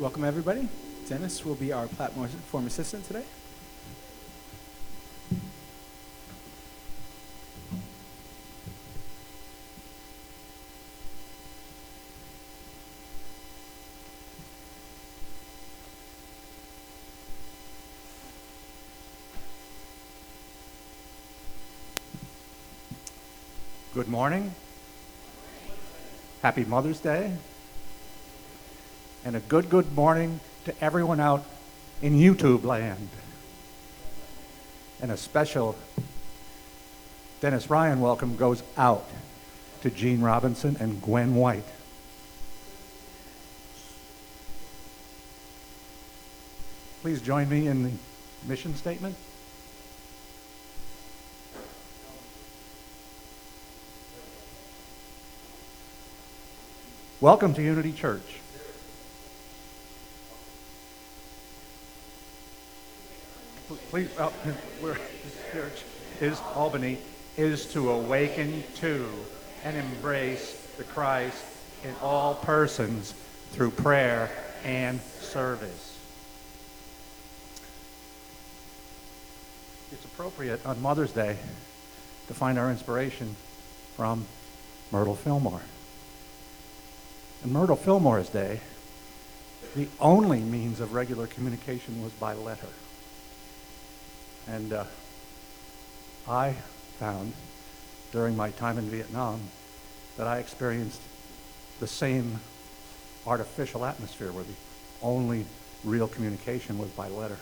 Welcome, everybody. Dennis will be our platform assistant today. Good morning. Happy Mother's Day. And a good morning to everyone out in YouTube land. And a special Dennis Ryan welcome goes out to Gene Robinson and Gwen White. Please join me in the mission statement. Welcome to Unity Church. Please, this church is Albany, is to awaken to and embrace the Christ in all persons through prayer and service. It's appropriate on Mother's Day to find our inspiration from Myrtle Fillmore. On Myrtle Fillmore's day, the only means of regular communication was by letter. And I found during my time in Vietnam that I experienced the same artificial atmosphere where the only real communication was by letter.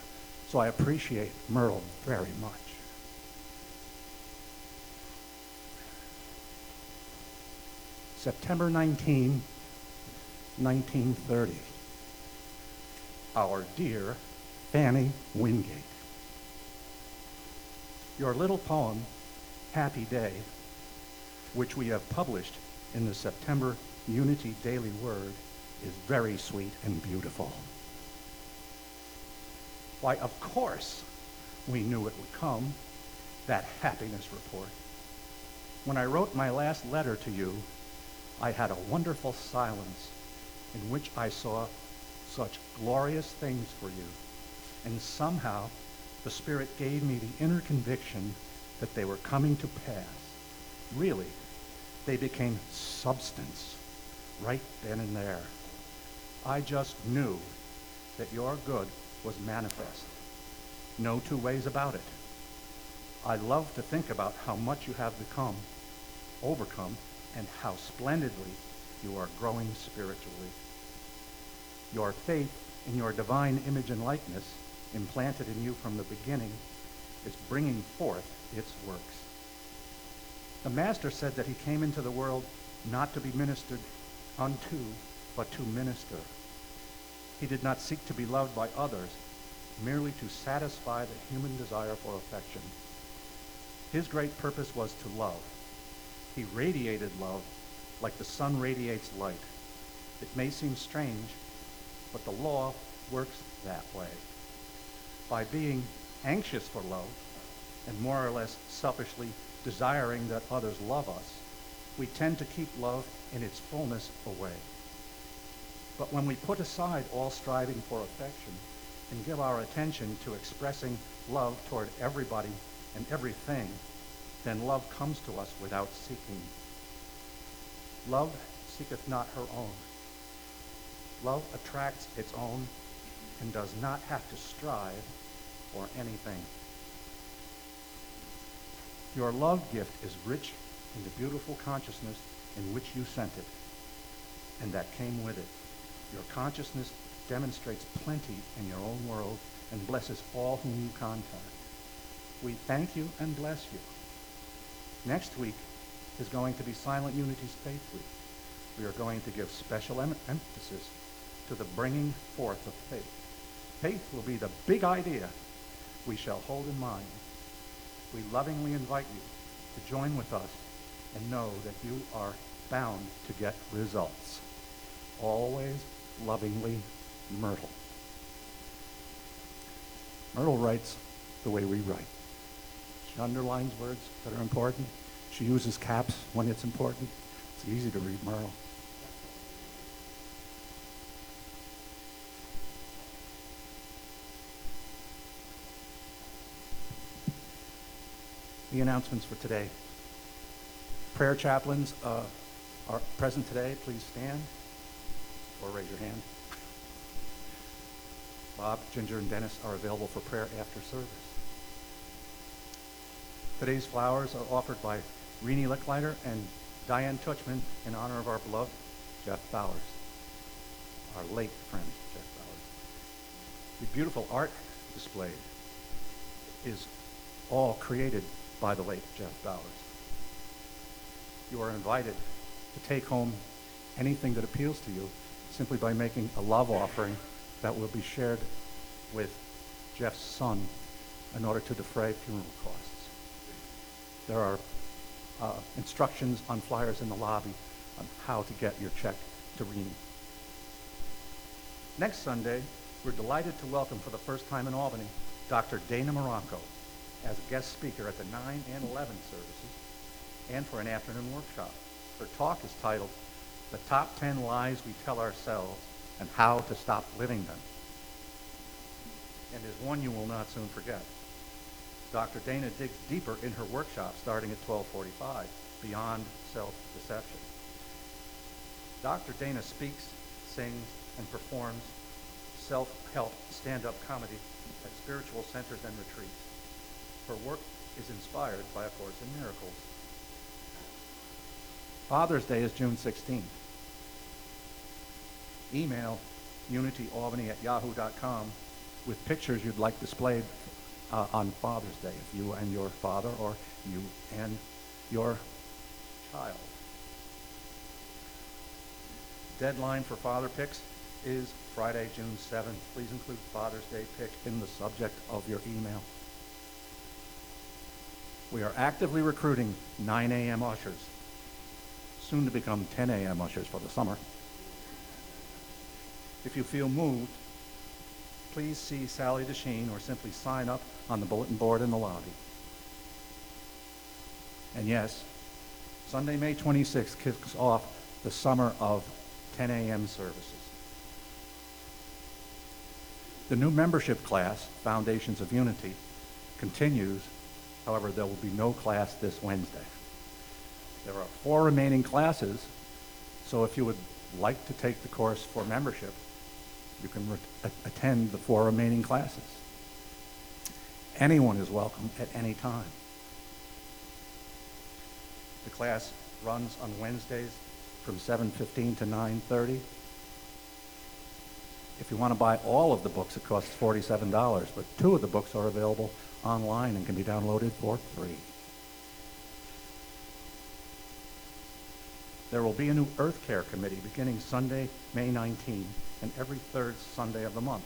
So I appreciate Myrtle very much. September 19, 1930. Our dear Fanny Wingate. Your little poem, Happy Day, which we have published in the September Unity Daily Word, is very sweet and beautiful. Why, of course, we knew it would come, that happiness report. When I wrote my last letter to you, I had a wonderful silence in which I saw such glorious things for you, and somehow the Spirit gave me the inner conviction that they were coming to pass. Really, they became substance right then and there. I just knew that your good was manifest. No two ways about it. I love to think about how much you have become, overcome, and how splendidly you are growing spiritually. Your faith in your divine image and likeness, implanted in you from the beginning, is bringing forth its works. The Master said that he came into the world not to be ministered unto, but to minister. He did not seek to be loved by others, merely to satisfy the human desire for affection. His great purpose was to love. He radiated love like the sun radiates light. It may seem strange, but the law works that way. By being anxious for love and more or less selfishly desiring that others love us, we tend to keep love in its fullness away. But when we put aside all striving for affection and give our attention to expressing love toward everybody and everything, then love comes to us without seeking. Love seeketh not her own. Love attracts its own and does not have to strive for anything. Your love gift is rich in the beautiful consciousness in which you sent it, and that came with it. Your consciousness demonstrates plenty in your own world and blesses all whom you contact. We thank you and bless you. Next week is going to be Silent Unity's Faith Week. We are going to give special emphasis to the bringing forth of faith. Faith will be the big idea we shall hold in mind. We lovingly invite you to join with us and know that you are bound to get results. Always lovingly, Myrtle. Myrtle writes the way we write. She underlines words that are important. She uses caps when it's important. It's easy to read Myrtle. The announcements for today. Prayer chaplains are present today. Please stand or raise your hand. Bob, Ginger, and Dennis are available for prayer after service. Today's flowers are offered by Renee Licklider and Diane Tuchman in honor of our beloved Jeff Bowers, our late friend, Jeff Bowers. The beautiful art displayed is all created by the late Jeff Bowers. You are invited to take home anything that appeals to you simply by making a love offering that will be shared with Jeff's son in order to defray funeral costs. There are instructions on flyers in the lobby on how to get your check to Renee. Next Sunday, we're delighted to welcome for the first time in Albany Dr. Dana Moronco as a guest speaker at the 9 and 11 services and for an afternoon workshop. Her talk is titled, "The Top 10 Lies We Tell Ourselves and How to Stop Living Them," and is one you will not soon forget. Dr. Dana digs deeper in her workshop starting at 12:45, Beyond Self-Deception. Dr. Dana speaks, sings, and performs self-help stand-up comedy at spiritual centers and retreats. Her work is inspired by A Course in Miracles. Father's Day is June 16th. Email unityalbany@yahoo.com with pictures you'd like displayed on Father's Day, if you and your father or you and your child. Deadline for father pics is Friday, June 7th. Please include Father's Day pic in the subject of your email. We are actively recruiting 9 a.m. ushers, soon to become 10 a.m. ushers for the summer. If you feel moved, please see Sally DeSheen or simply sign up on the bulletin board in the lobby. And yes, Sunday, May 26th kicks off the summer of 10 a.m. services. The new membership class, Foundations of Unity, continues. However, there will be no class this Wednesday. There are 4 remaining classes, so if you would like to take the course for membership, you can attend the 4 remaining classes. Anyone is welcome at any time. The class runs on Wednesdays from 7:15 to 9:30. If you want to buy all of the books, it costs $47, but 2 of the books are available online and can be downloaded for free. There will be a new Earth Care Committee beginning Sunday, May 19, and every third Sunday of the month,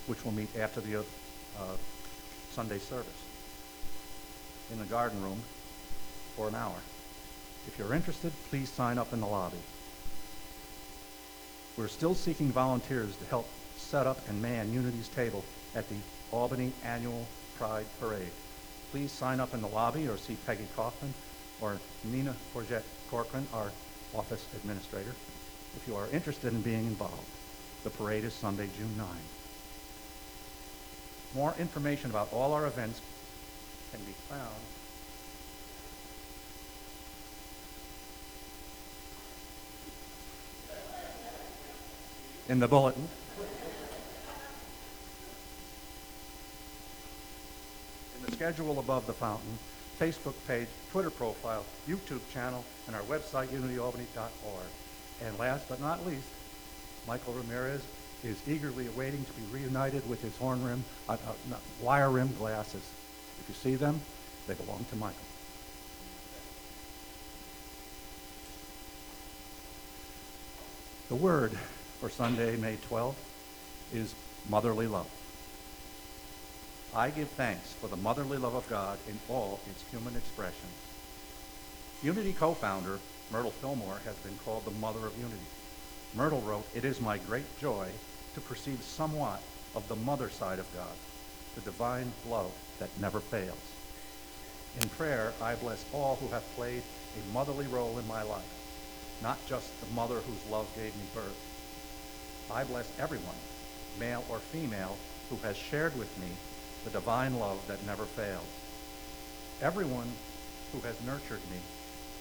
which will meet after the Sunday service in the garden room for an hour. If you're interested, please sign up in the lobby. We're still seeking volunteers to help set up and man Unity's table at the Albany Annual Pride Parade. Please sign up in the lobby or see Peggy Kaufman or Nina Forget Corcoran, our office administrator, if you are interested in being involved. The parade is Sunday, June 9. More information about all our events can be found in the bulletin. In the schedule above the fountain, Facebook page, Twitter profile, YouTube channel, and our website, unityalbany.org. And last but not least, Michael Ramirez is eagerly awaiting to be reunited with his wire rim glasses. If you see them, they belong to Michael. The word for Sunday, May 12th, is motherly love. I give thanks for the motherly love of God in all its human expressions. Unity co-founder Myrtle Fillmore has been called the mother of unity. Myrtle wrote, "It is my great joy to perceive somewhat of the mother side of God, the divine love that never fails." In prayer, I bless all who have played a motherly role in my life, not just the mother whose love gave me birth. I bless everyone, male or female, who has shared with me the divine love that never fails. Everyone who has nurtured me,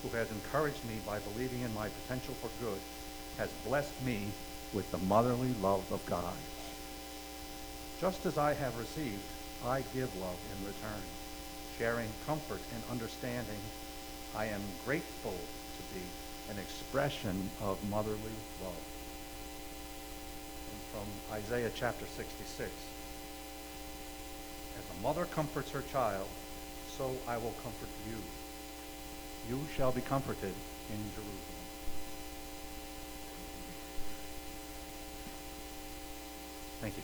who has encouraged me by believing in my potential for good, has blessed me with the motherly love of God. Just as I have received, I give love in return, sharing comfort and understanding. I am grateful to be an expression of motherly love. And from Isaiah chapter 66, as a mother comforts her child, so I will comfort you. You shall be comforted in Jerusalem. Thank you.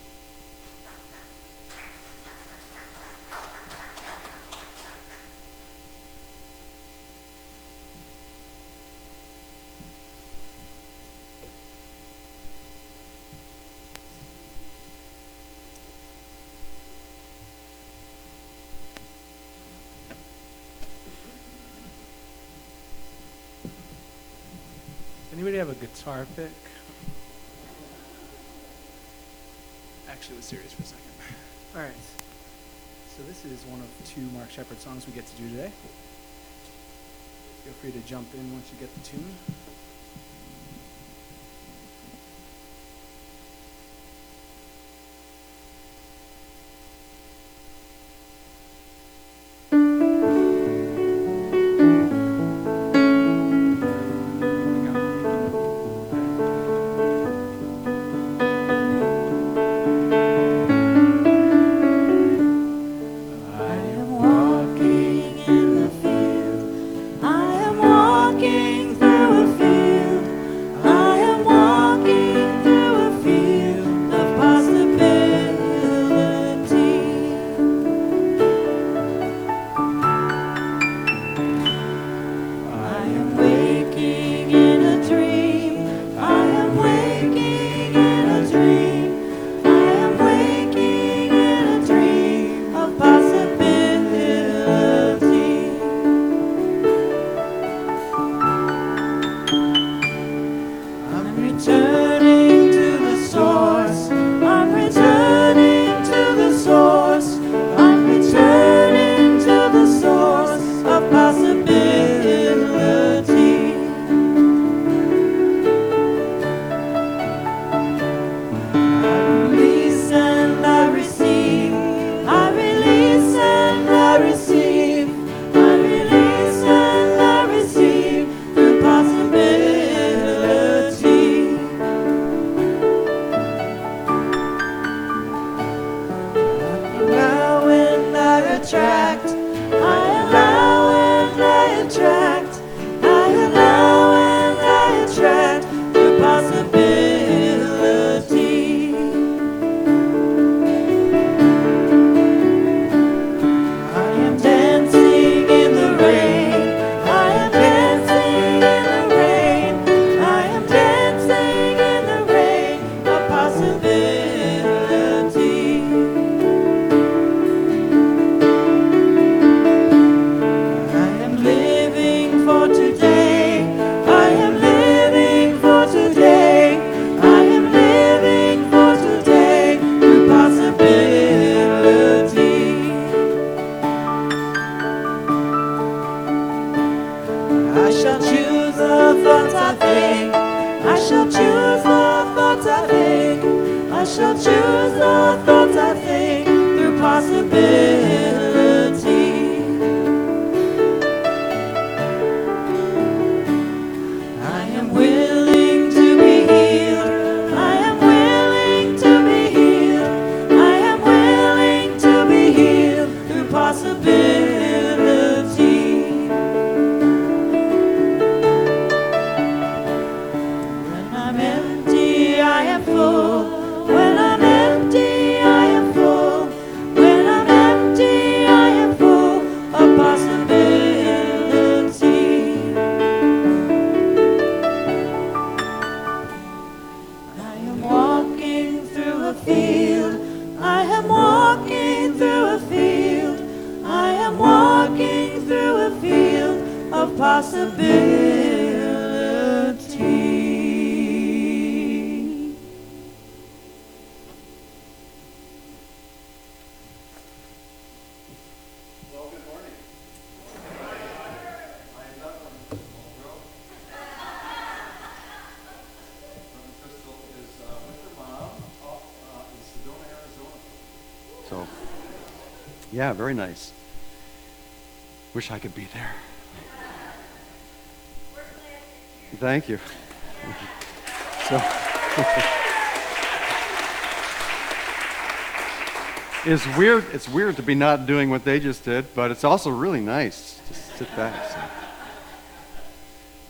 Anybody have a guitar pick? Actually, it was serious for a second. All right. So this is one of two Mark Shepard songs we get to do today. Feel free to jump in once you get the tune. shall choose the thoughts I think. I shall choose the thoughts I think. I shall choose the thoughts I think through possibility. I am willing to be healed. I am willing to be healed. I am willing to be healed through possibility. When I'm empty, I am full. When I'm empty, I am full. When I'm empty, I am full of possibility. I am walking through a field. I am walking through a field. I am walking through a field of possibility. Well, good morning. I'm not from Marlboro. Brother Crystal is with her mom off in Sedona, Arizona. So, yeah, very nice. Wish I could be there. Thank you. So, it's weird to be not doing what they just did, but it's also really nice to sit back.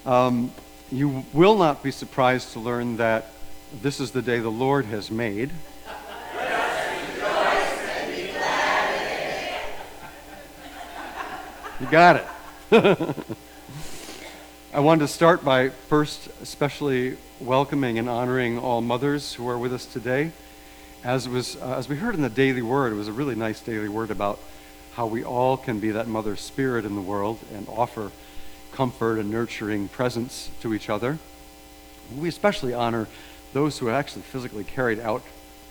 So. You will not be surprised to learn that this is the day the Lord has made. You got it. I wanted to start by first especially welcoming and honoring all mothers who are with us today. As we heard in the daily word, it was a really nice daily word about how we all can be that mother spirit in the world and offer comfort and nurturing presence to each other. We especially honor those who have actually physically carried out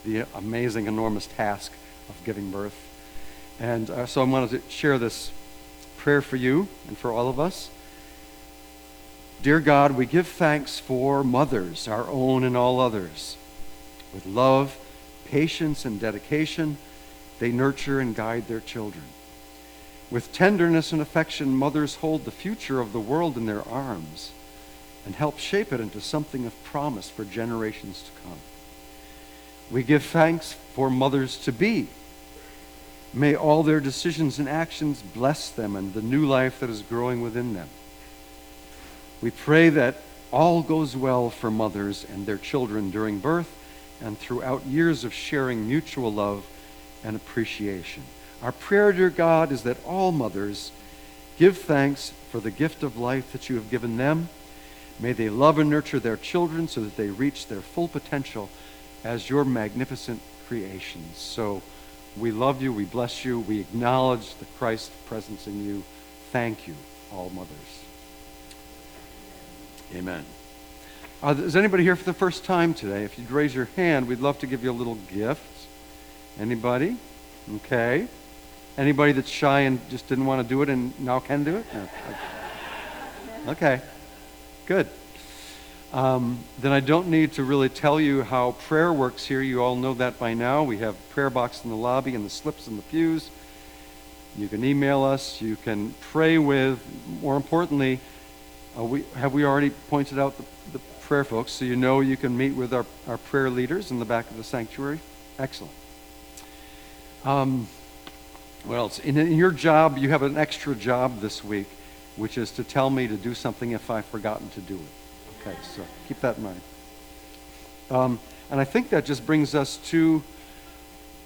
the amazing, enormous task of giving birth. And so I wanted to share this prayer for you and for all of us. Dear God, we give thanks for mothers, our own and all others. With love, patience, and dedication, they nurture and guide their children. With tenderness and affection, mothers hold the future of the world in their arms and help shape it into something of promise for generations to come. We give thanks for mothers to be. May all their decisions and actions bless them and the new life that is growing within them. We pray that all goes well for mothers and their children during birth and throughout years of sharing mutual love and appreciation. Our prayer, dear God, is that all mothers give thanks for the gift of life that you have given them. May they love and nurture their children so that they reach their full potential as your magnificent creations. So we love you, we bless you, we acknowledge the Christ presence in you. Thank you, all mothers. Amen. Is anybody here for the first time today? If you'd raise your hand, we'd love to give you a little gift. Anybody? Okay. Anybody that's shy and just didn't want to do it and now can do it? No. Okay. Good. Then I don't need to really tell you how prayer works here. You all know that by now. We have a prayer box in the lobby and the slips in the pews. You can email us. You can pray with. More importantly, we already pointed out the prayer folks, so you know you can meet with our prayer leaders in the back of the sanctuary. Excellent. What else? In your job, you have an extra job this week, which is to tell me to do something if I've forgotten to do it. Okay, so keep that in mind. And I think that just brings us to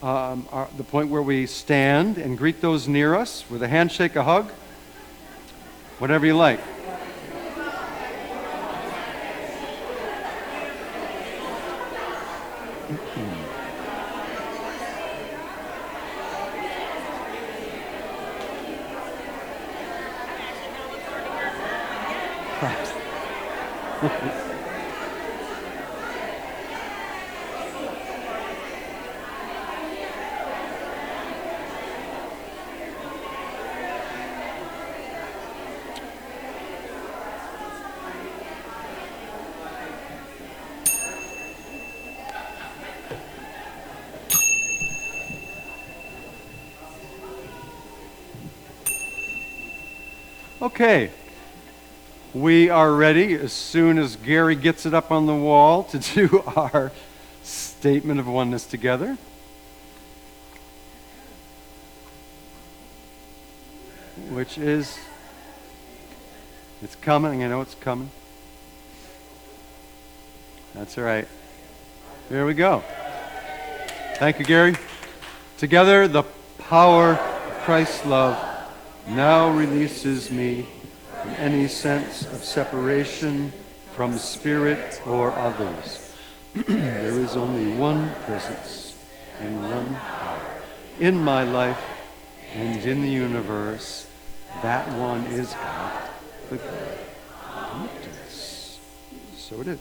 the point where we stand and greet those near us with a handshake, a hug, whatever you like. Okay. We are ready as soon as Gary gets it up on the wall to do our statement of oneness together. Which is, it's coming, I know it's coming. That's all right. Here we go. Thank you, Gary. Together, the power of Christ's love now releases me from any sense of separation from spirit or others. There is only one presence and one power in my life and in the universe. That one is God, the good omnipotence. So it is.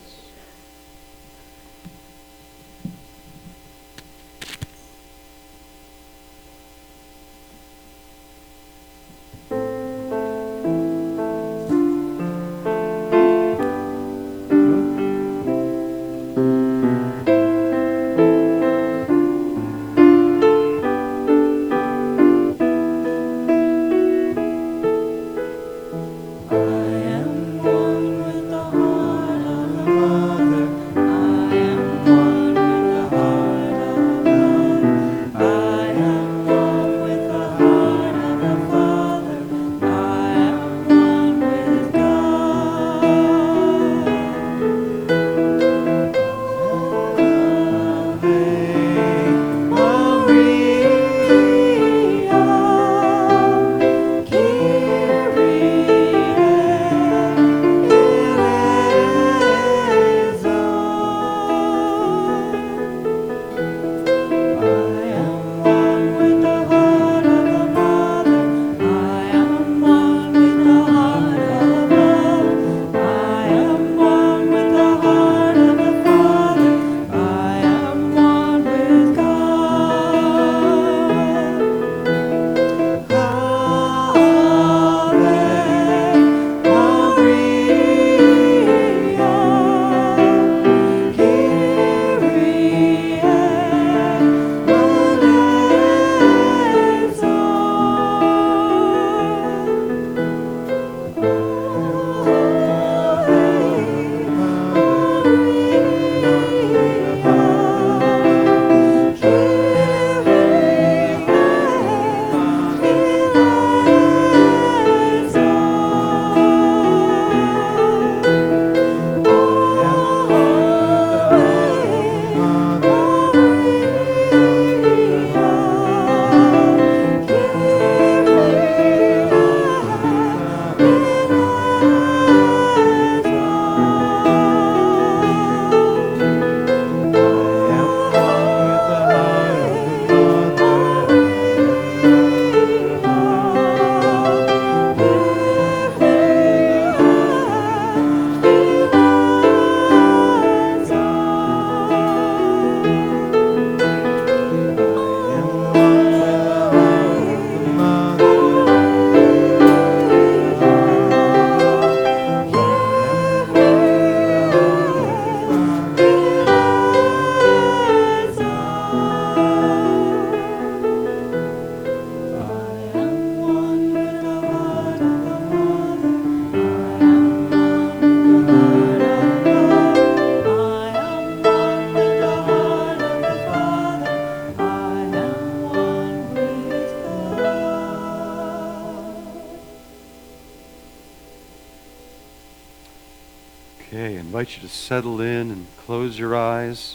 Okay, I invite you to settle in and close your eyes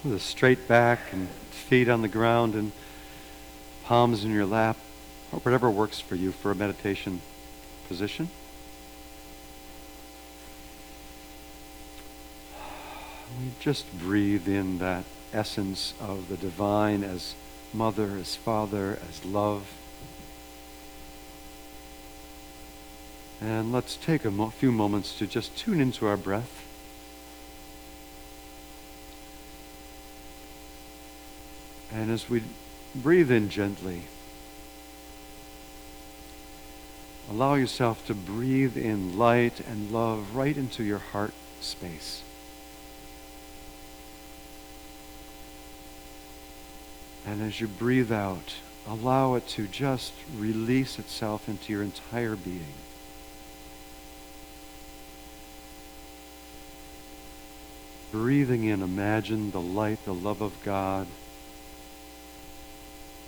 with a straight back and feet on the ground and palms in your lap, or whatever works for you for a meditation position. We just breathe in that essence of the divine as mother, as father, as love. And let's take a few moments to just tune into our breath. And as we breathe in gently, allow yourself to breathe in light and love right into your heart space. And as you breathe out, allow it to just release itself into your entire being. Breathing in, imagine the light, the love of God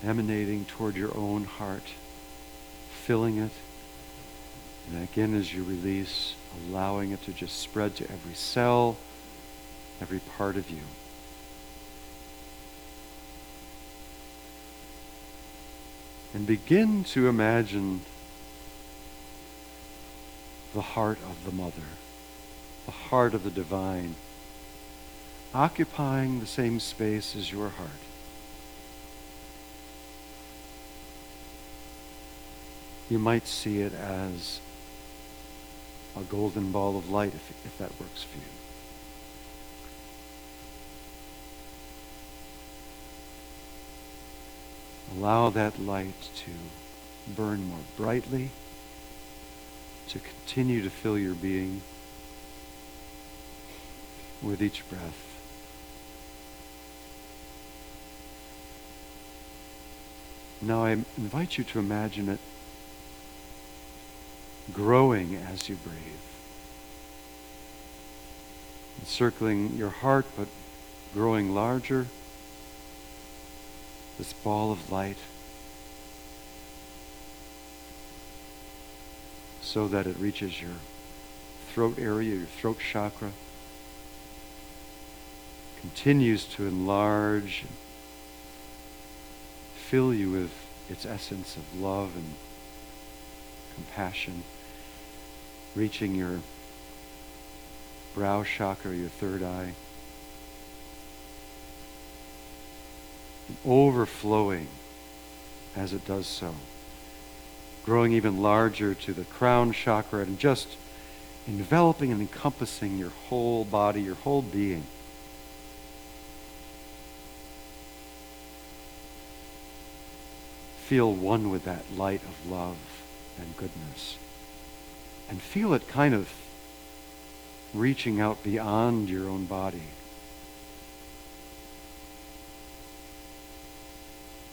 emanating toward your own heart, filling it. And again, as you release, allowing it to just spread to every cell, every part of you. And begin to imagine the heart of the mother, the heart of the divine, occupying the same space as your heart. You might see it as a golden ball of light, if that works for you. Allow that light to burn more brightly, to continue to fill your being with each breath. Now I invite you to imagine it growing as you breathe. Encircling your heart, but growing larger. This ball of light, so that it reaches your throat area, your throat chakra, continues to enlarge and fill you with its essence of love and compassion, reaching your brow chakra, your third eye, and overflowing as it does so, growing even larger to the crown chakra and just enveloping and encompassing your whole body, your whole being. Feel one with that light of love and goodness. And feel it kind of reaching out beyond your own body,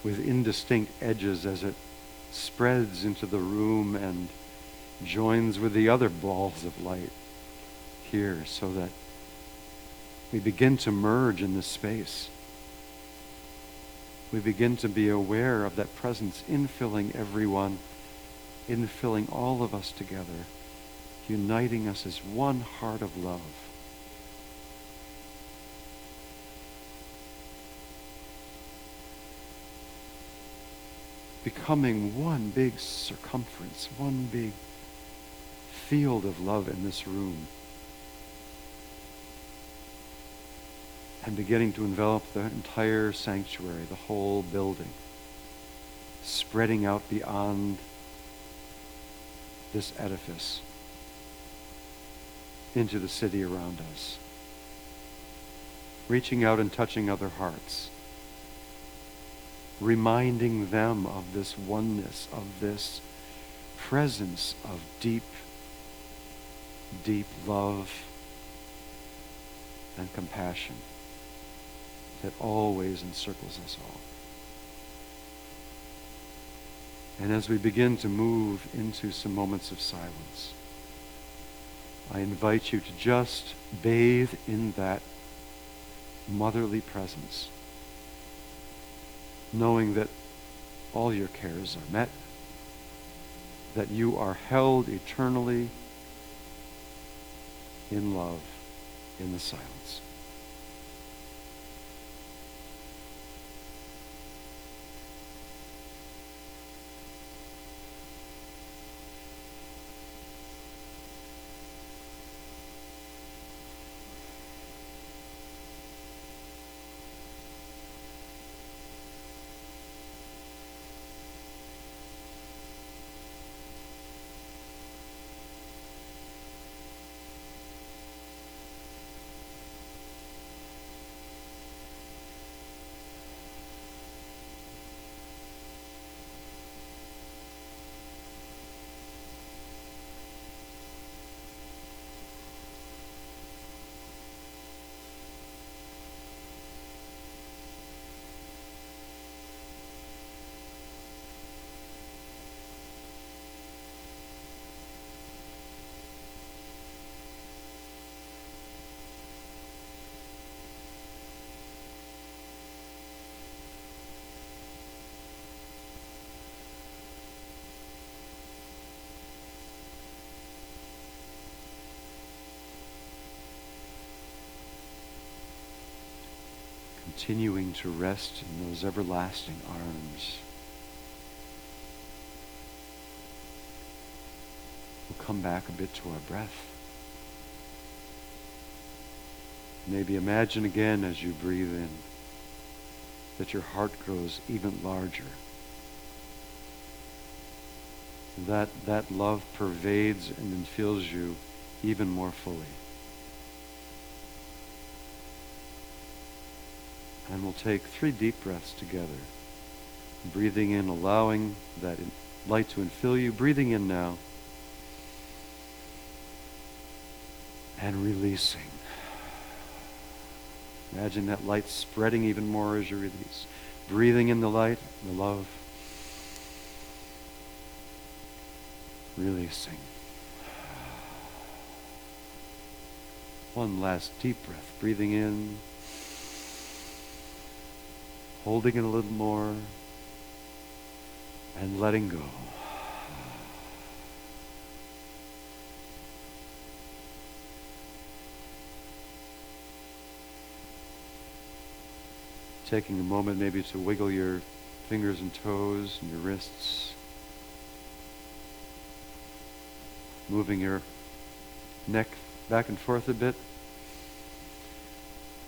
with indistinct edges as it spreads into the room and joins with the other balls of light here, so that we begin to merge in this space. We begin to be aware of that presence infilling everyone, infilling all of us together, uniting us as one heart of love. Becoming one big circumference, one big field of love in this room. And beginning to envelop the entire sanctuary, the whole building, spreading out beyond this edifice into the city around us, reaching out and touching other hearts, reminding them of this oneness, of this presence of deep, deep love and compassion that always encircles us all. And as we begin to move into some moments of silence, I invite you to just bathe in that motherly presence, knowing that all your cares are met, that you are held eternally in love in the silence. continuing to rest in those everlasting arms. We'll come back a bit to our breath. Maybe imagine again as you breathe in that your heart grows even larger. That love pervades and infills you even more fully. And we'll take 3 deep breaths together. Breathing in, allowing that light to infill you. Breathing in now. And releasing. Imagine that light spreading even more as you release. Breathing in the light, the love. Releasing. One last deep breath. Breathing in. Holding it a little more. And letting go. Taking a moment maybe to wiggle your fingers and toes and your wrists. Moving your neck back and forth a bit.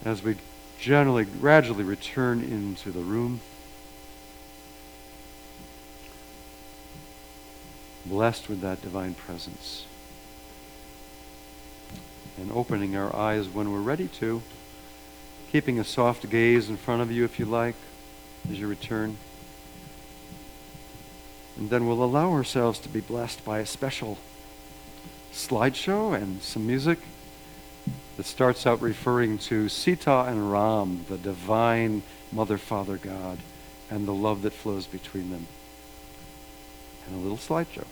As we gradually return into the room. Blessed with that divine presence. And opening our eyes when we're ready to. Keeping a soft gaze in front of you if you like as you return. And then we'll allow ourselves to be blessed by a special slideshow and some music that starts out referring to Sita and Ram, the divine Mother, Father, God, and the love that flows between them. And a little slideshow.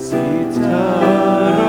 Sita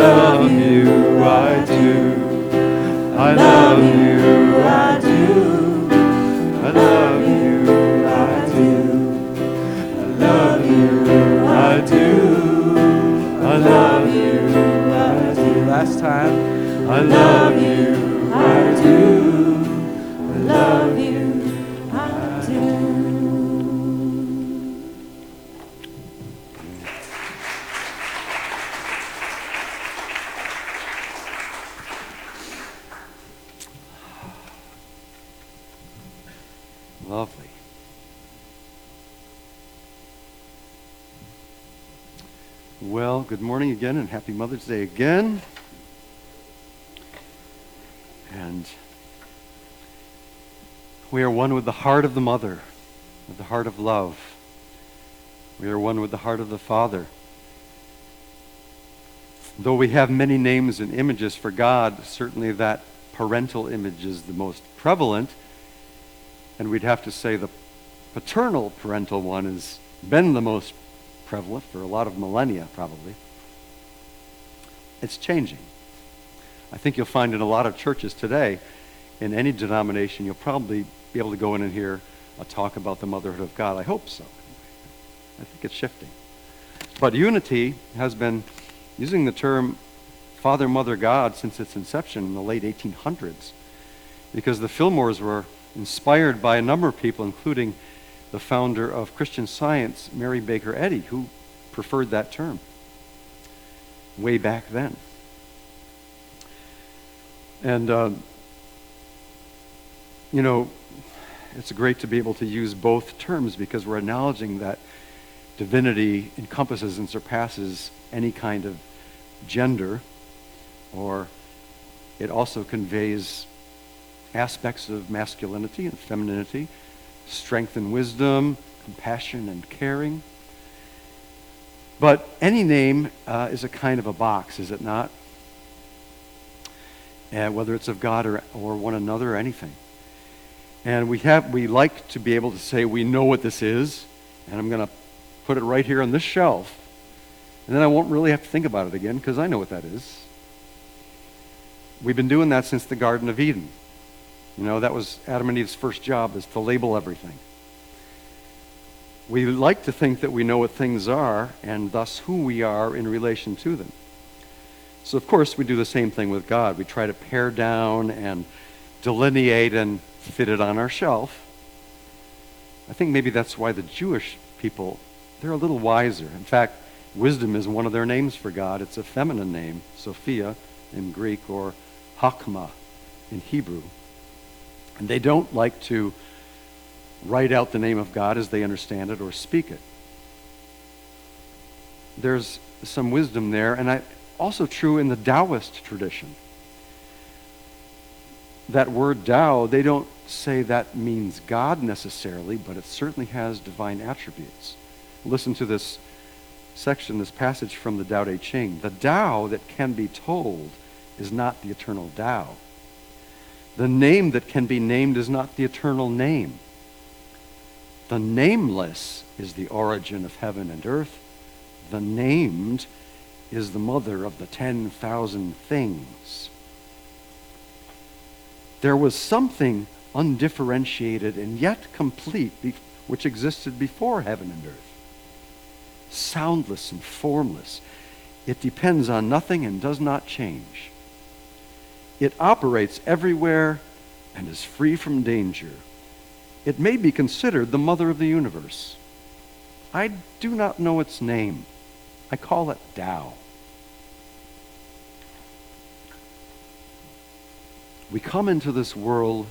love you, I do. I love you, I do. I love you, I do. I love you, I do. I love you, I do. Last time. I love you, I do. I love you, I do. Lovely. Well, good morning again and happy Mother's Day again. And we are one with the heart of the mother, with the heart of love. We are one with the heart of the Father. Though we have many names and images for God, certainly that parental image is the most prevalent. And we'd have to say the paternal parental one has been the most prevalent for a lot of millennia, probably. It's changing. I think you'll find in a lot of churches today, in any denomination, you'll probably be able to go in and hear a talk about the motherhood of God. I hope so. I think it's shifting. But Unity has been using the term Father, Mother, God since its inception in the late 1800s, because the Fillmores were inspired by a number of people, including the founder of Christian Science, Mary Baker Eddy, who preferred that term way back then. And, it's great to be able to use both terms because we're acknowledging that divinity encompasses and surpasses any kind of gender, or it also conveys aspects of masculinity and femininity, strength and wisdom, compassion and caring. But any name is a kind of a box, is it not? Whether it's of God or one another or anything. And we like to be able to say we know what this is, and I'm going to put it right here on this shelf, and then I won't really have to think about it again because I know what that is. We've been doing that since the Garden of Eden. That was Adam and Eve's first job, is to label everything. We like to think that we know what things are and thus who we are in relation to them. So of course we do the same thing with God. We try to pare down and delineate and fit it on our shelf. I think maybe that's why the Jewish people, they're a little wiser. In fact, wisdom is one of their names for God. It's a feminine name, Sophia in Greek, or Hakma in Hebrew. And they don't like to write out the name of God as they understand it or speak it. There's some wisdom there, and also true in the Taoist tradition. That word Tao, they don't say that means God necessarily, but it certainly has divine attributes. Listen to this section, this passage from the Tao Te Ching. The Tao that can be told is not the eternal Tao. The name that can be named is not the eternal name. The nameless is the origin of heaven and earth. The named is the mother of the 10,000 things. There was something undifferentiated and yet complete which existed before heaven and earth. Soundless and formless. It depends on nothing and does not change. It operates everywhere and is free from danger. It may be considered the mother of the universe. I do not know its name. I call it Tao. We come into this world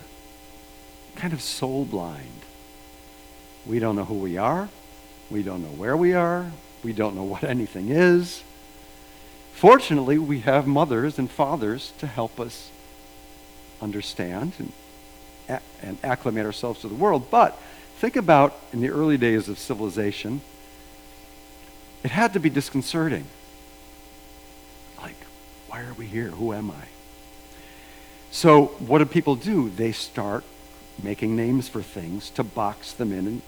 kind of soul blind. We don't know who we are. We don't know where we are. We don't know what anything is. Fortunately, we have mothers and fathers to help us understand and acclimate ourselves to the world. But think about in the early days of civilization, it had to be disconcerting. Like, why are we here? Who am I? So what do people do? They start making names for things to box them in and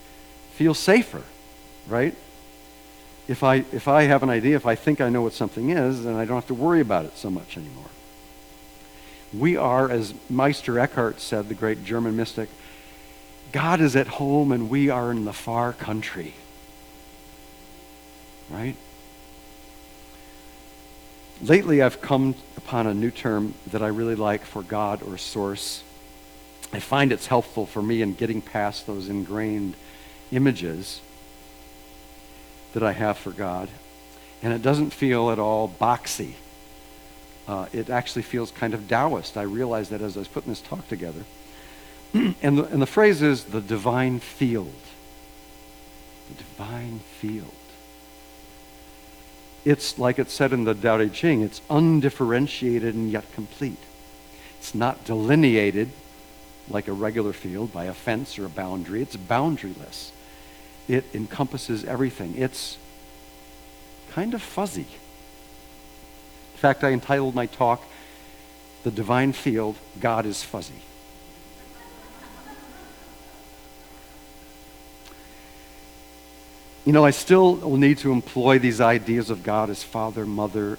feel safer, right? if I have an idea, if I think I know what something is, then I don't have to worry about it so much anymore. We are, as Meister Eckhart said, the great German mystic, God is at home and we are in the far country. Right? Lately, I've come upon a new term that I really like for God or source. I find it's helpful for me in getting past those ingrained images that I have for God. And it doesn't feel at all boxy. It actually feels kind of Taoist. I realized that as I was putting this talk together. And the phrase is the divine field. The divine field. It's like it said in the Tao Te Ching, it's undifferentiated and yet complete. It's not delineated like a regular field by a fence or a boundary. It's boundaryless. It encompasses everything. It's kind of fuzzy. In fact, I entitled my talk, The Divine Field, God is Fuzzy. You know, I still will need to employ these ideas of God as Father, Mother.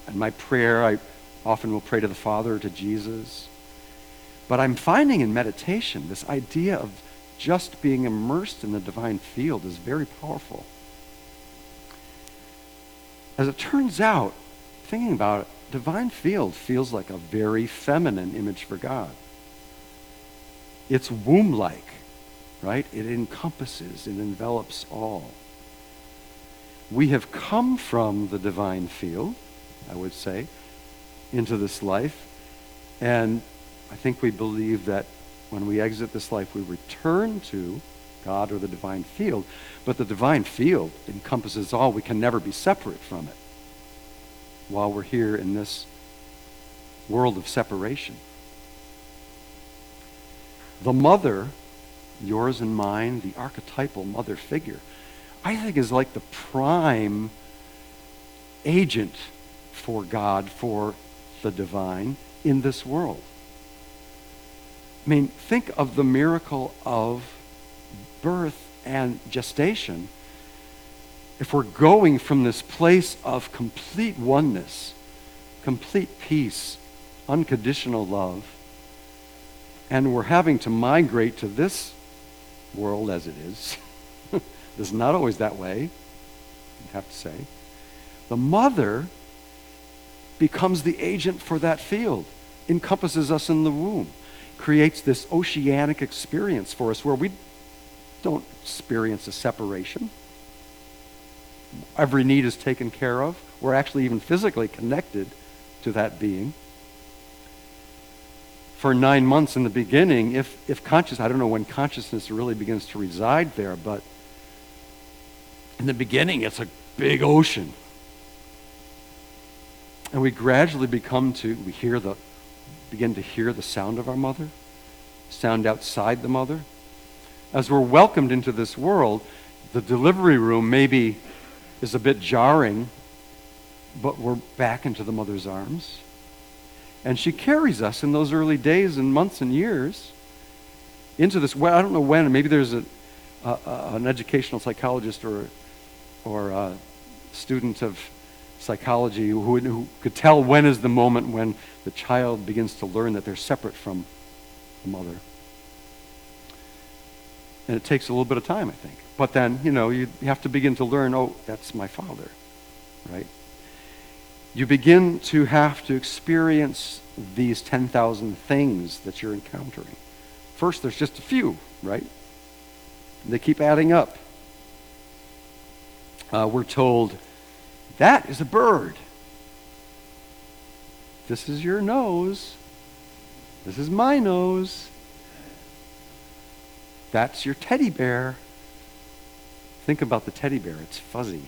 In my prayer, I often will pray to the Father or to Jesus. But I'm finding in meditation, this idea of just being immersed in the divine field is very powerful. As it turns out, thinking about it, divine field feels like a very feminine image for God. It's womb-like, right? It encompasses, it envelops all. We have come from the divine field, I would say, into this life. And I think we believe that when we exit this life, we return to God or the divine field. But the divine field encompasses all. We can never be separate from it while we're here in this world of separation. The mother, yours and mine, the archetypal mother figure, I think is like the prime agent for God, for the divine in this world. I mean, think of the miracle of birth and gestation. If we're going from this place of complete oneness, complete peace, unconditional love, and we're having to migrate to this world as it is, it's not always that way, I have to say. The mother becomes the agent for that field, encompasses us in the womb, creates this oceanic experience for us where we don't experience a separation. Every need is taken care of. We're actually even physically connected to that being. For 9 months in the beginning, if conscious, I don't know when consciousness really begins to reside there, but in the beginning, it's a big ocean. And we gradually begin to hear the sound of our mother, sound outside the mother. As we're welcomed into this world, the delivery room maybe is a bit jarring, but we're back into the mother's arms. And she carries us in those early days and months and years into this, well, I don't know when, maybe there's an educational psychologist or a student of psychology who could tell when is the moment when the child begins to learn that they're separate from the mother. And it takes a little bit of time, I think. But then, you have to begin to learn, oh, that's my father, right? You begin to have to experience these 10,000 things that you're encountering. First, there's just a few, right? They keep adding up. We're told, that is a bird. This is your nose. This is my nose. That's your teddy bear. Think about the teddy bear. It's fuzzy.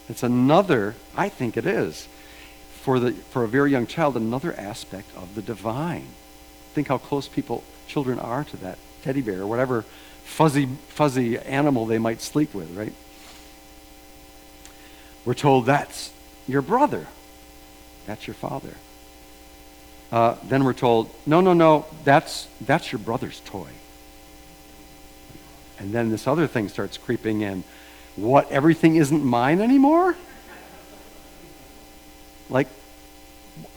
It's another, I think it is, for a very young child, another aspect of the divine. Think how close children are to that teddy bear, or whatever fuzzy animal they might sleep with, right? We're told that's your brother. That's your father. Then we're told, no, that's your brother's toy. And then this other thing starts creeping in. What, everything isn't mine anymore? Like,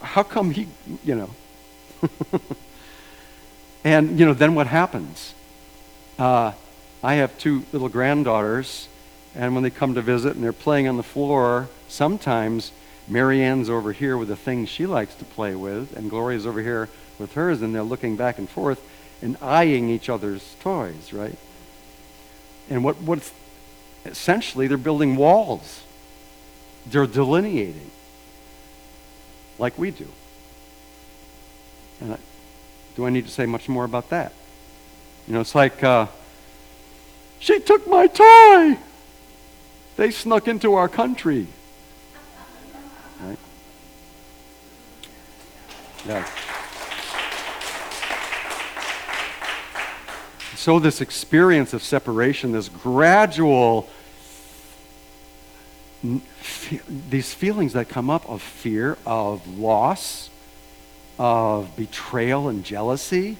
how come he, you know? And, then what happens? I have 2 little granddaughters, and when they come to visit and they're playing on the floor, sometimes Marianne's over here with the things she likes to play with, and Gloria's over here with hers, and they're looking back and forth and eyeing each other's toys, right? And what's essentially, they're building walls. They're delineating, like we do. And do I need to say much more about that? It's like, she took my toy. They snuck into our country. Right? Yeah. So this experience of separation, this gradual, these feelings that come up of fear, of loss, of betrayal and jealousy,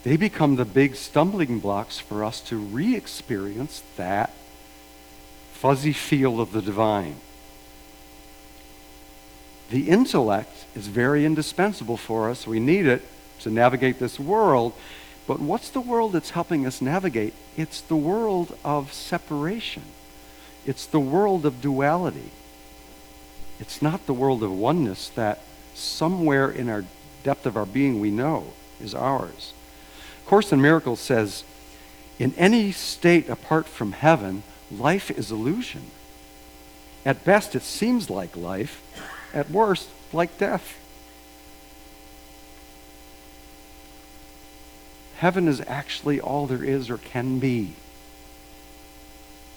they become the big stumbling blocks for us to re-experience that fuzzy field of the divine. The intellect is very indispensable for us. We need it to navigate this world. But what's the world that's helping us navigate? It's the world of separation. It's the world of duality. It's not the world of oneness that somewhere in our depth of our being we know is ours. Course in Miracles says, in any state apart from heaven, life is illusion. At best, it seems like life. At worst, like death. Heaven is actually all there is or can be.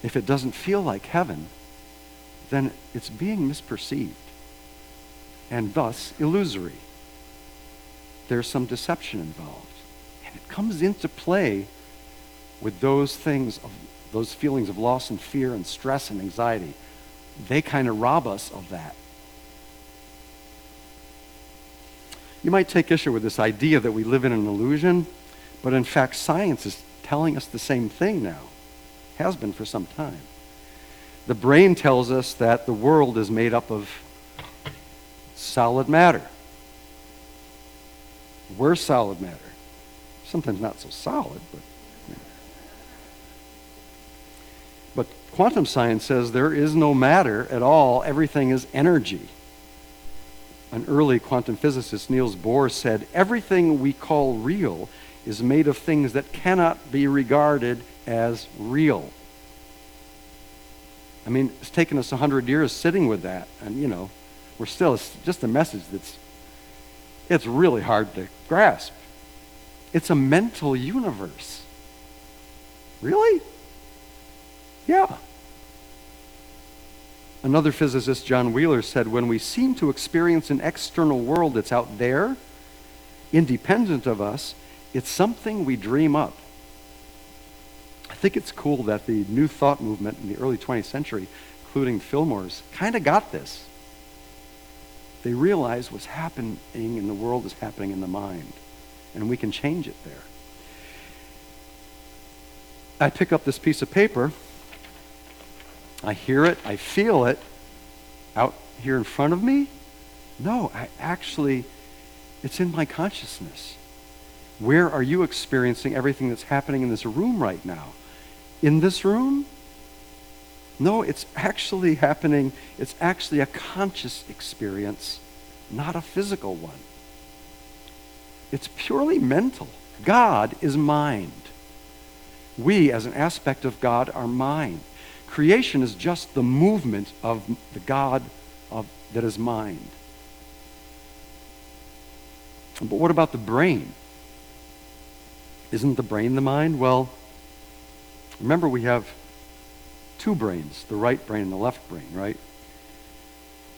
If it doesn't feel like heaven, then it's being misperceived and thus illusory. There's some deception involved. And it comes into play with those things, those feelings of loss and fear and stress and anxiety. They kind of rob us of that. You might take issue with this idea that we live in an illusion, but in fact, science is telling us the same thing now. Has been for some time. The brain tells us that the world is made up of solid matter. We're solid matter. Sometimes not so solid, but... But quantum science says there is no matter at all. Everything is energy. An early quantum physicist, Niels Bohr, said, everything we call real is made of things that cannot be regarded as real. I mean, it's taken us 100 years sitting with that, and we're still, it's just a message it's really hard to grasp. It's a mental universe. Really? Yeah. Another physicist, John Wheeler, said, when we seem to experience an external world that's out there, independent of us, it's something we dream up. I think it's cool that the New Thought movement in the early 20th century, including Fillmore's, kind of got this. They realize what's happening in the world is happening in the mind, and we can change it there. I pick up this piece of paper. I hear it, I feel it out here in front of me. No, it's in my consciousness. Where are you experiencing everything that's happening in this room right now? In this room? No, it's actually happening. It's actually a conscious experience, not a physical one. It's purely mental. God is mind. We, as an aspect of God, are mind. Creation is just the movement of the God that is mind. But what about the brain? Isn't the brain the mind? Well, remember we have two brains, the right brain and the left brain, right?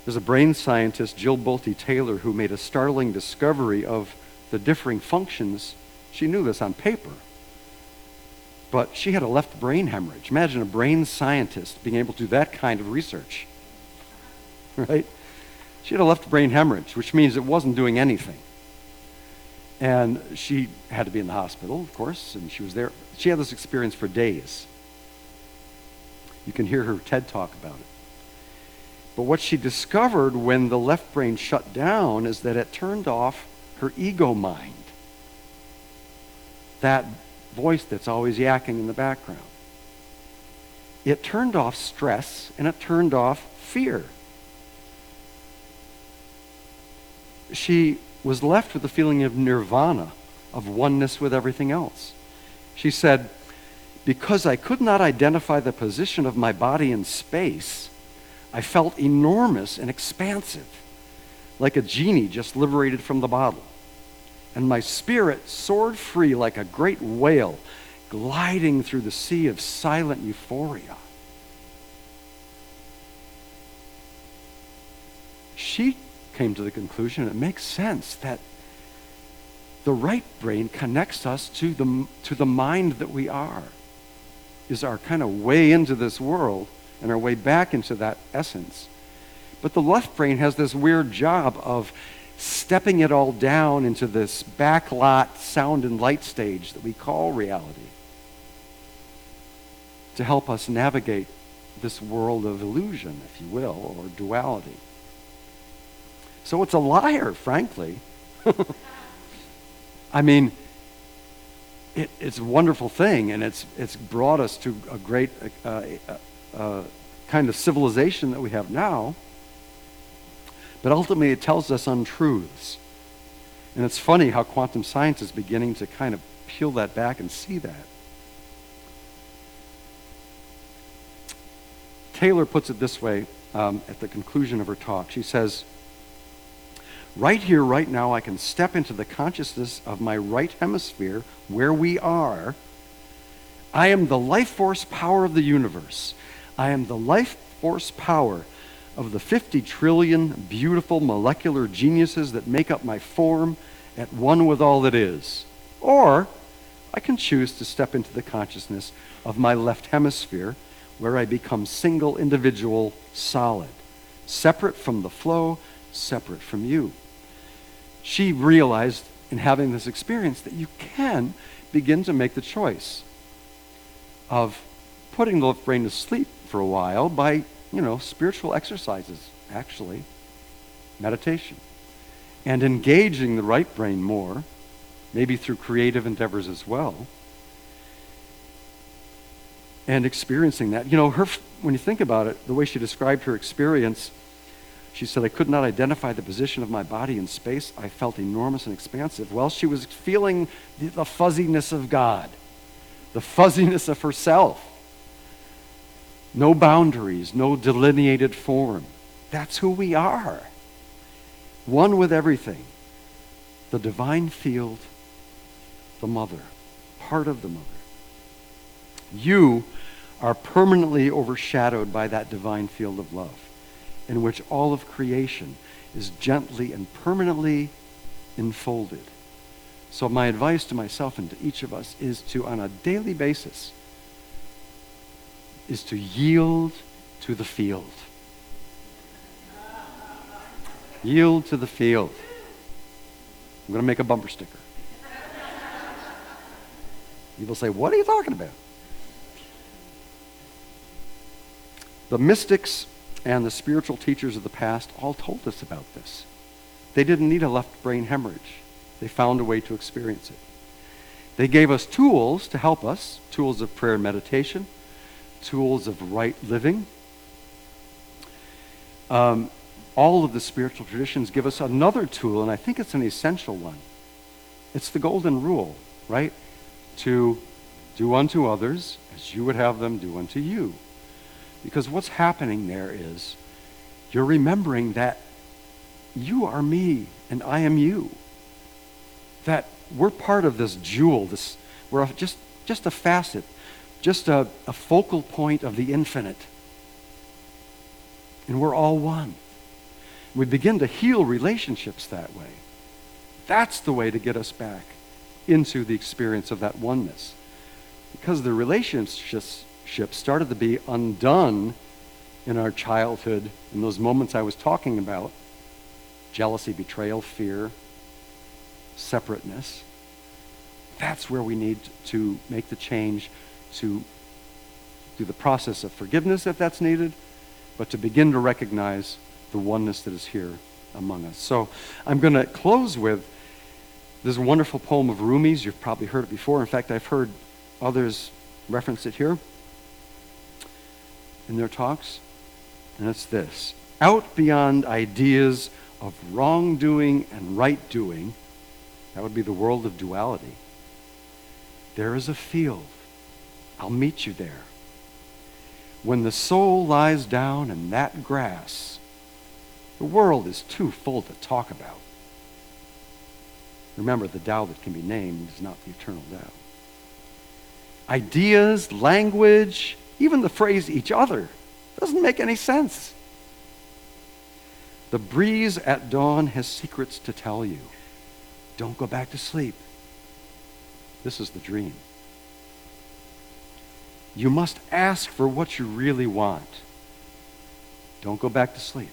There's a brain scientist, Jill Bolte Taylor, who made a startling discovery of the differing functions. She knew this on paper, but she had a left brain hemorrhage. Imagine a brain scientist being able to do that kind of research, right? She had a left brain hemorrhage, which means it wasn't doing anything. And she had to be in the hospital, of course, and she was there. She had this experience for days. You can hear her TED talk about it. But what she discovered when the left brain shut down is that it turned off her ego mind. That voice that's always yakking in the background. It turned off stress and it turned off fear. She was left with a feeling of nirvana, of oneness with everything else. She said, because I could not identify the position of my body in space, I felt enormous and expansive, like a genie just liberated from the bottle. And my spirit soared free like a great whale gliding through the sea of silent euphoria. She came to the conclusion it makes sense that the right brain connects us to the mind that we are, is our kind of way into this world and our way back into that essence. But the left brain has this weird job of stepping it all down into this backlot sound and light stage that we call reality to help us navigate this world of illusion, if you will, or duality. So it's a liar, frankly. I mean, it's a wonderful thing, and it's brought us to a great kind of civilization that we have now. But ultimately, it tells us untruths. And it's funny how quantum science is beginning to kind of peel that back and see that. Taylor puts it this way at the conclusion of her talk. She says, right here, right now, I can step into the consciousness of my right hemisphere where we are. I am the life force power of the universe. I am the life force power of the 50 trillion beautiful molecular geniuses that make up my form, at one with all that is. Or I can choose to step into the consciousness of my left hemisphere, where I become single, individual, solid, separate from the flow, separate from you. She realized in having this experience that you can begin to make the choice of putting the left brain to sleep for a while by, spiritual exercises, actually, meditation, and engaging the right brain more, maybe through creative endeavors as well, and experiencing that. When you think about it, the way she described her experience, she said, I could not identify the position of my body in space. I felt enormous and expansive. Well, she was feeling the fuzziness of God, the fuzziness of herself. No boundaries, no delineated form. That's who we are. One with everything. The divine field, the mother, part of the mother. You are permanently overshadowed by that divine field of love, in which all of creation is gently and permanently enfolded. So my advice to myself and to each of us is to, on a daily basis, is to yield to the field. Yield to the field. I'm going to make a bumper sticker. People say, what are you talking about? The mystics and the spiritual teachers of the past all told us about this. They didn't need a left brain hemorrhage. They found a way to experience it. They gave us tools to help us, tools of prayer and meditation, tools of right living. All of the spiritual traditions give us another tool, and I think it's an essential one. It's the golden rule, right? To do unto others as you would have them do unto you. Because what's happening there is you're remembering that you are me and I am you. That we're part of this jewel, we're just a facet, just a focal point of the infinite. And we're all one. We begin to heal relationships that way. That's the way to get us back into the experience of that oneness. Because the relationships started to be undone in our childhood, in those moments I was talking about, jealousy, betrayal, fear, separateness. That's where we need to make the change to through the process of forgiveness if that's needed, but to begin to recognize the oneness that is here among us. So I'm going to close with this wonderful poem of Rumi's. You've probably heard it before. In fact, I've heard others reference it here in their talks. And it's this: out beyond ideas of wrongdoing and right doing, that would be the world of duality, there is a field. I'll meet you there. When the soul lies down in that grass, the world is too full to talk about. Remember, the Tao that can be named is not the eternal Tao. Ideas, language, even the phrase each other doesn't make any sense. The breeze at dawn has secrets to tell you. Don't go back to sleep. This is the dream. You must ask for what you really want. Don't go back to sleep.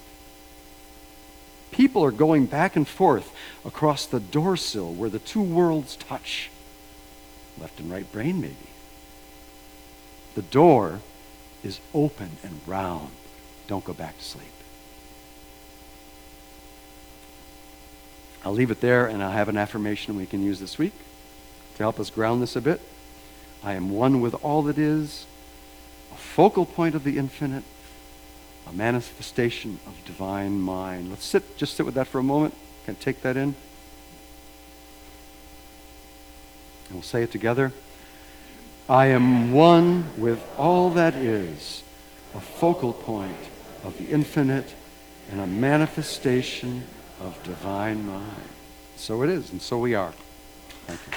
People are going back and forth across the door sill where the two worlds touch. Left and right brain, maybe. The door is open and round. Don't go back to sleep. I'll leave it there, and I'll have an affirmation we can use this week to help us ground this a bit. I am one with all that is, a focal point of the infinite, a manifestation of divine mind. Let's just sit with that for a moment. Can I take that in? And we'll say it together. I am one with all that is, a focal point of the infinite and a manifestation of divine mind. So it is, and so we are. Thank you.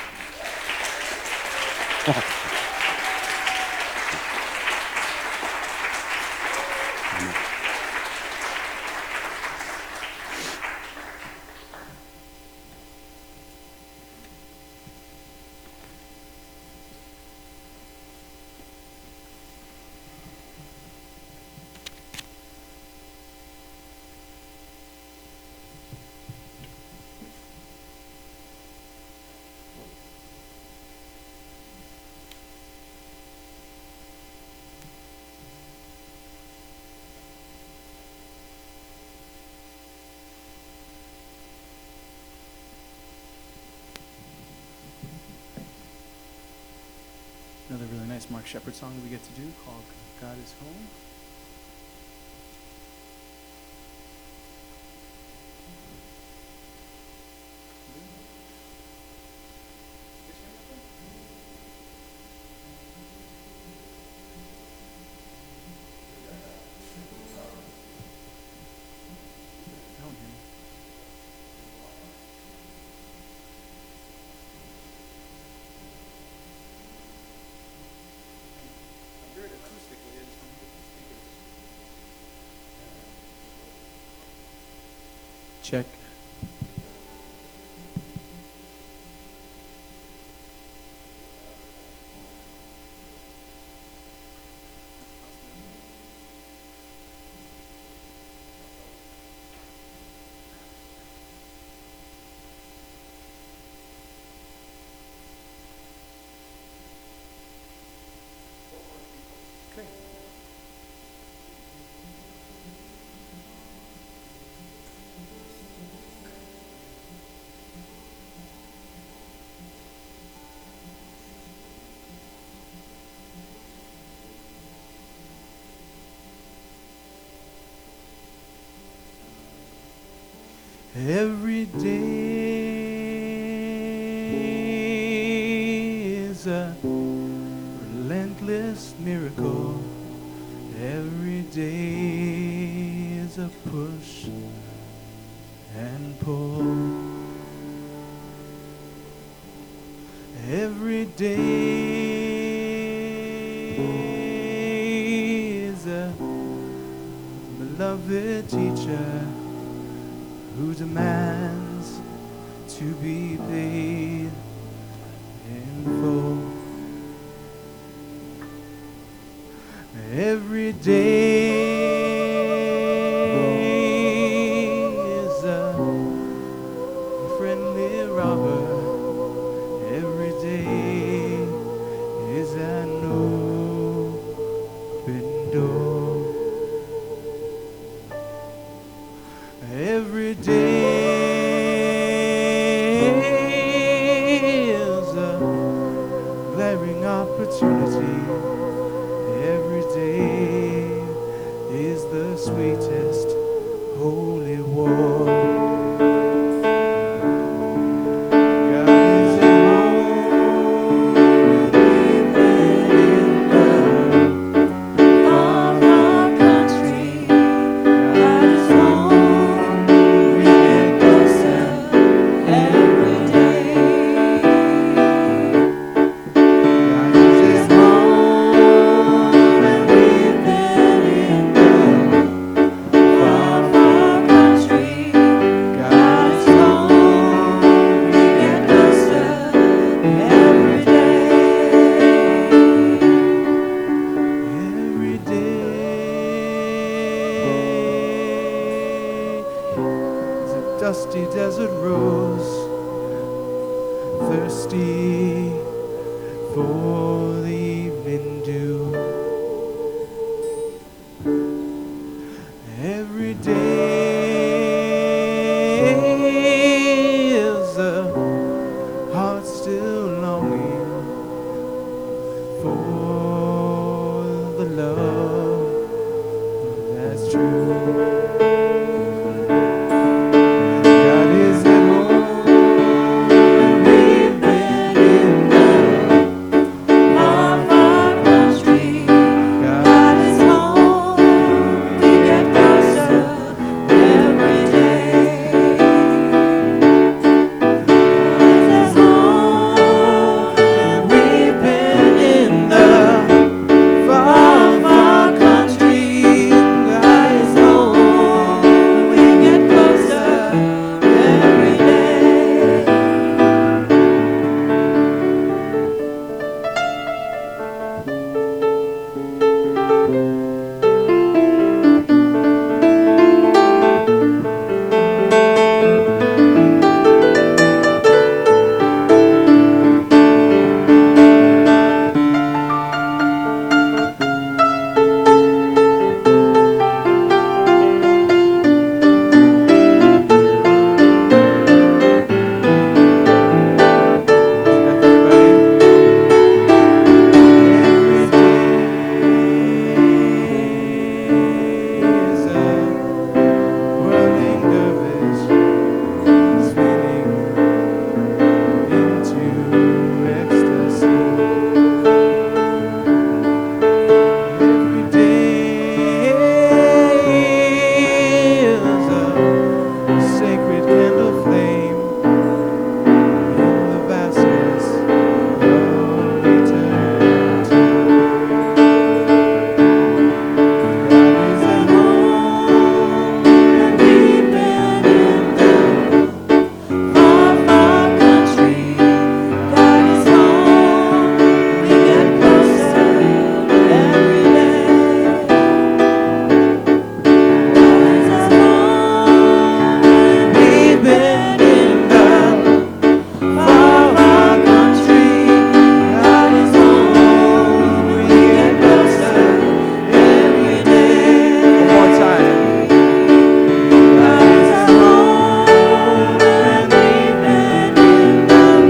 Another really nice Mark Shepard song that we get to do called God is Home. Check. Okay. Every day is a relentless miracle. Every day is a push and pull. Every day is a beloved teacher who demands to be paid in full. Every day is a friendly robber. Every day is a new Every day is a glaring opportunity. Every day is the sweetest holy war. God is at home in the Of our country, God is home. We get closer every day. God is at home, and we've been in the Of our country, God is home. we get closer every day. Every day is a dusty desert rose, thirsty for the evening dew. Every day is a heart still longing for the love that's true. God is at home, and we've been in the Of our country, God God is home. We get closer every day. God is home, and we've been in the far, of our country. God is home. We get closer every day. Sacred candle flame in the vastness of eternity. God is at home, and we've been in the Of our country, God is home. We get closer every day. God is home, and we've been in the of our country. God is home. We get closer every day. One more time. God is home, and we've been in the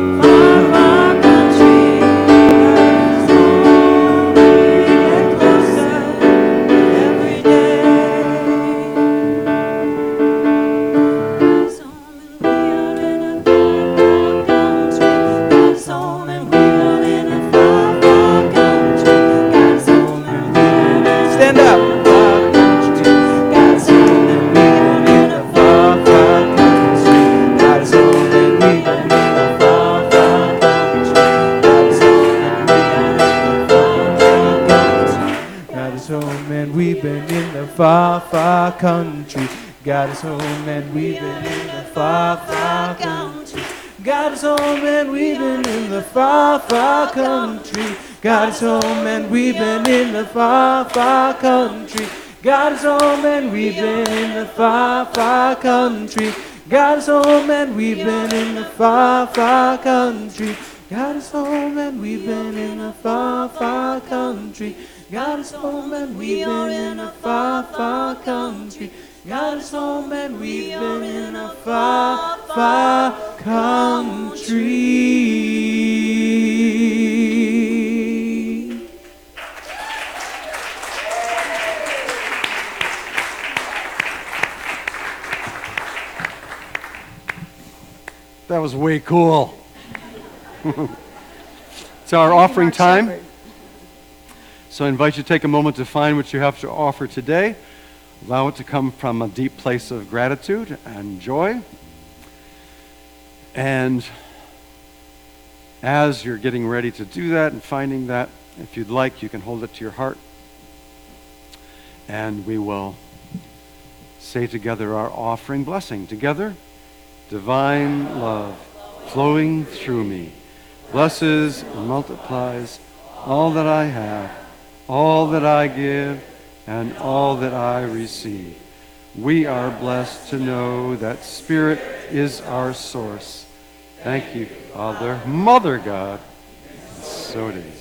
of our country. God is home. We get closer every day. God is home, and we are in a far, far country. God is home, and we are in a far, far country. God is home, and we are in a Stand up. God is home, and we are in a far, far country. God is home, and we are in a far, far country. God is home, and we are in a far, far country. God is home, and we've been in the far, far country. God is home, and we've been in the far, far country. God is home, and we've been in the far, far country. God is home, and we've been in the far, far country. God is home, and we've been in the far, far country. God is home, and we've been in the far, far country. God is home, and we've been in the far, far country. God is home, and we've been in a far, far country. got us home and we've been in a far, far country. That was way cool. It's our offering time. So I invite you to take a moment to find what you have to offer today. Allow it to come from a deep place of gratitude and joy. And as you're getting ready to do that and finding that, if you'd like, you can hold it to your heart. And we will say together our offering blessing. Together, divine love flowing through me blesses and multiplies all that I have, all that I give, and all that I receive. We are blessed to know that Spirit is our source. Thank you, Father, Mother God. And so it is.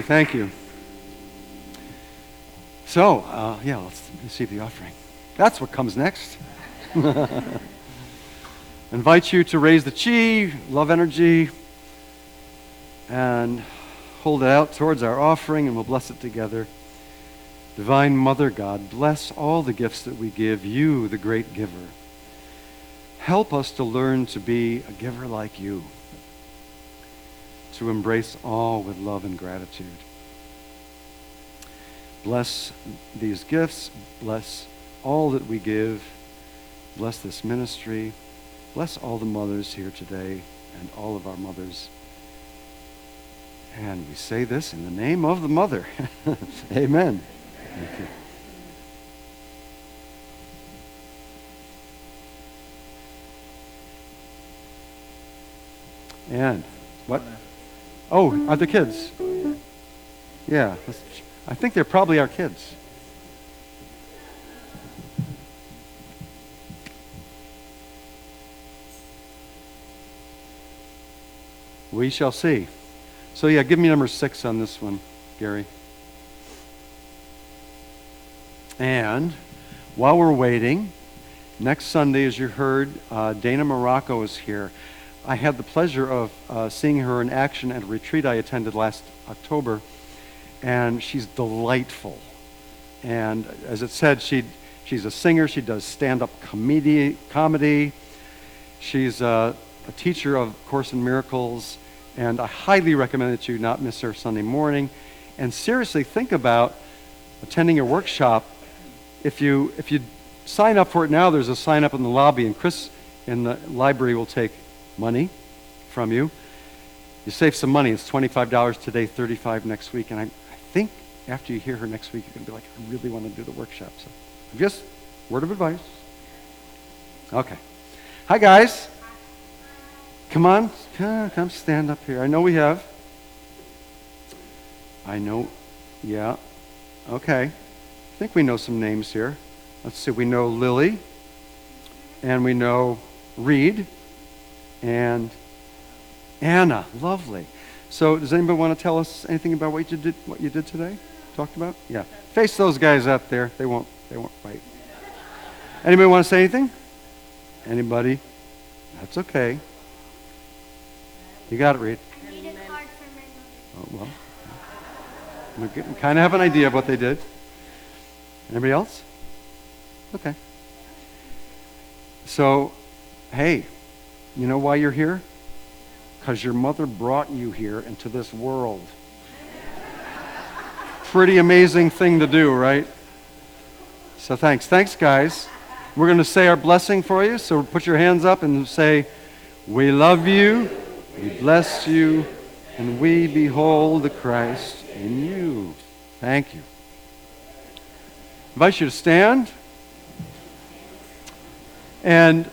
Thank you. So, let's receive the offering. That's what comes next. Invite you to raise the chi, love energy, and hold it out towards our offering, and we'll bless it together. Divine Mother God, bless all the gifts that we give you, the great giver. Help us to learn to be a giver like you, to embrace all with love and gratitude. Bless these gifts, bless all that we give, bless this ministry, bless all the mothers here today and all of our mothers. And we say this in the name of the Mother. Amen. Thank you. And what? Oh, are the kids? Yeah, I think they're probably our kids. We shall see. So yeah, give me number 6 on this one, Gary. And while we're waiting, next Sunday, as you heard, Dana Morocco is here. I had the pleasure of seeing her in action at a retreat I attended last October, and she's delightful. And as it said, she's a singer. She does stand-up comedy. She's a teacher of Course in Miracles, and I highly recommend that you not miss her Sunday morning. And seriously, think about attending a workshop. If you sign up for it now, there's a sign up in the lobby, and Chris in the library will take money from you. You save some money. It's $25 today, $35 next week. And I think after you hear her next week, you're going to be like, I really want to do the workshop. So just word of advice. Okay. Hi, guys. Come on. Come stand up here. I know we have. Yeah. Okay. I think we know some names here. Let's see. We know Lily. And we know Reed. And Anna. Lovely. So does anybody want to tell us anything about what you did today? Talked about? Yeah. Face those guys up there. They won't fight. Anybody want to say anything? Anybody? That's okay. You got it, Reed. I need a card for my mother. Oh, well. We kind of have an idea of what they did. Anybody else? Okay. So, hey, you know why you're here? Because your mother brought you here into this world. Pretty amazing thing to do, right? So thanks. Thanks, guys. We're going to say our blessing for you. So put your hands up and say, we love you, we bless you, and we behold the Christ in you. Thank you. I invite you to stand. And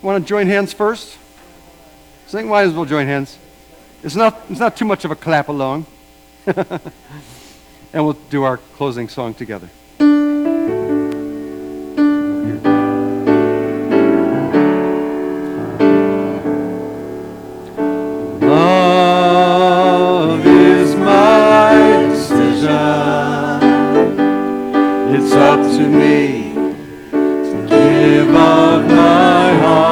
want to join hands first? I think might as well join hands. It's not too much of a clap along. And we'll do our closing song together. Love is my decision. It's up to me to give of my heart.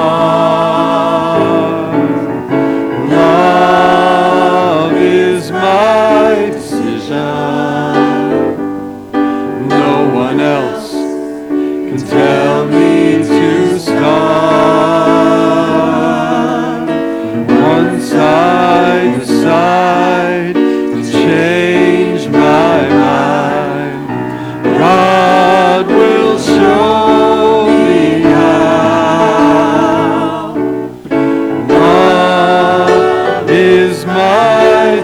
Love is my decision. No one else can tell me to start. Once I decide to change my mind, God will show me how. Love is my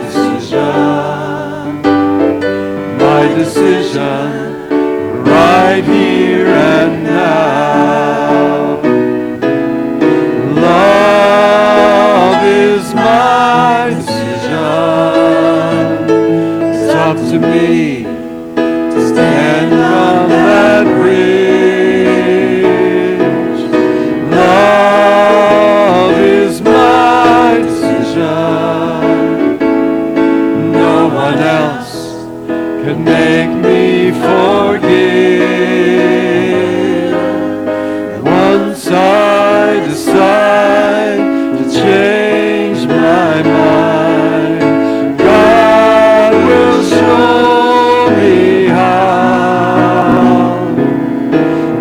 decision, right here and now. Love is my decision. It's up to me to stand on that bridge. Love is my decision. No one else can make me forgive. Once I decide to change my mind, God will show me how.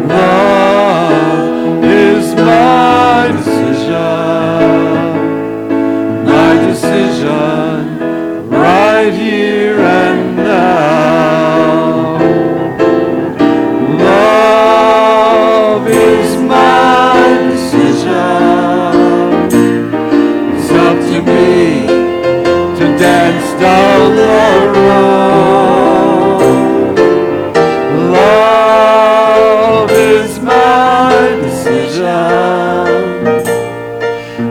Love is my decision, right here and now. Love is my decision. It's up to me to dance down the road. Love is my decision.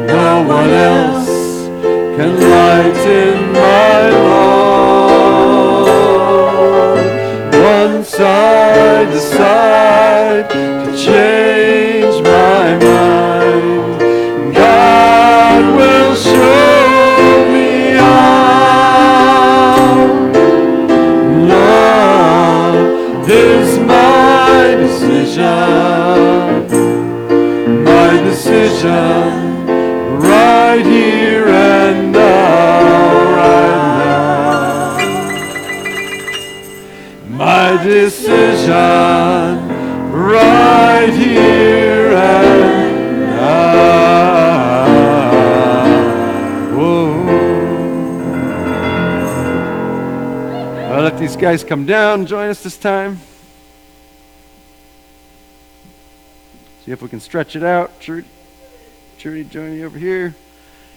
No one else can lighten my load. Once I decide to change my mind, God will show decision right here and now. Whoa. I'll let these guys come down and join us this time. See if we can stretch it out. Trudy, join me over here.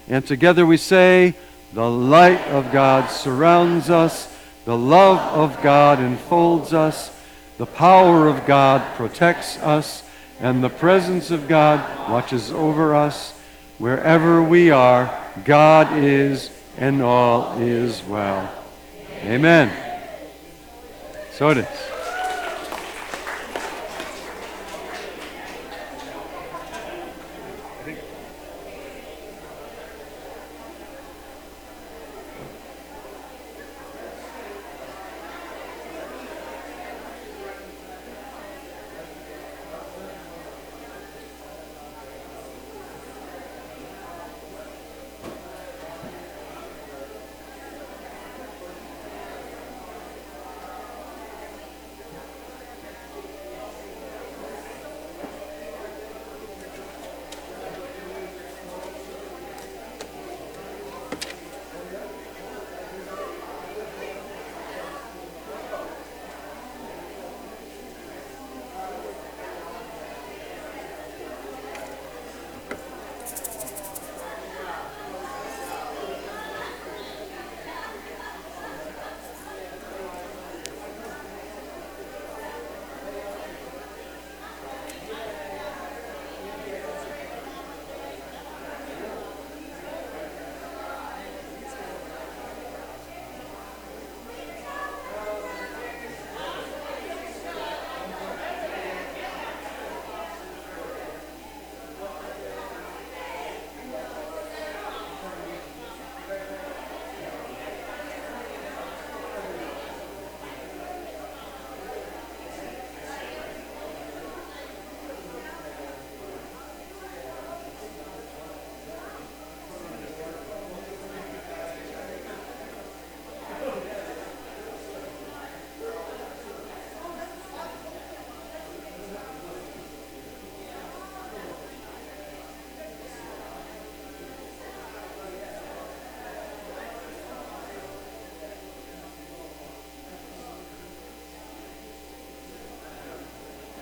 And together we say, the light of God surrounds us. The love of God enfolds us. The power of God protects us. And the presence of God watches over us. Wherever we are, God is, and all is well. Amen. So it is.